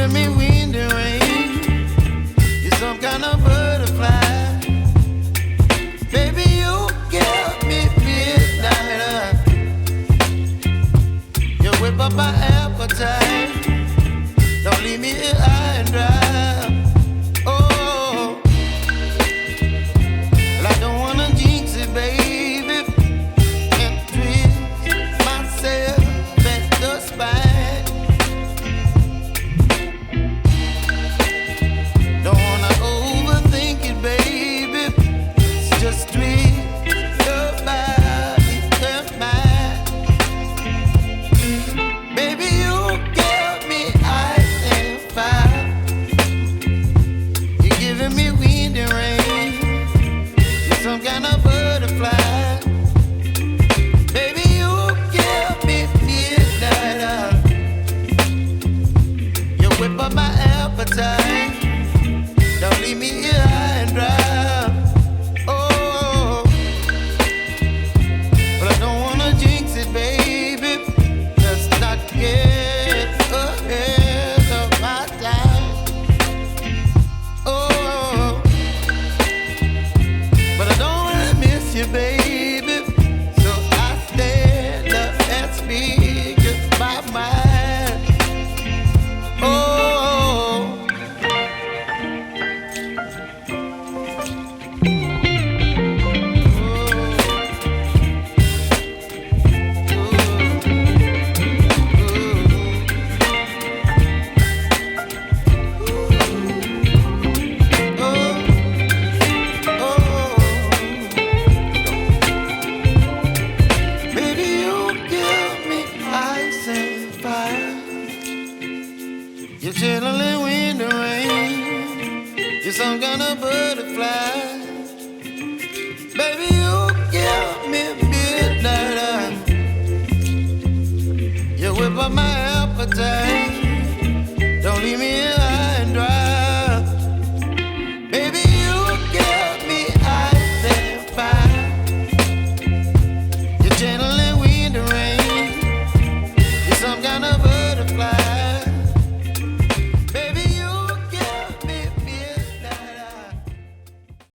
giving me wind and rain. You're some kind of butterfly. Baby, you give me midnight. You whip up my appetite. Don't leave me here high and dry. Oh, well, I don't wanna jinx it, baby, and twist myself at the spine. Don't wanna overthink it, baby. It's just twist your body and mine. Baby, you give me ice and fire. You're giving me wind and rain. You're some kind of butterfly. Baby, you give me midnight. You whip up my appetite. Don't leave me here high and dry. Oh, but I don't wanna jinx it, baby. Let's not get ahead of my time. Oh, but I don't wanna miss you, baby. So I stand up and speak just my mind. Oh. Baby, you give me ice and fire. You're chilling wind and rain. You're some kind of butterfly. Baby, you give me midnight. You whip up my appetite.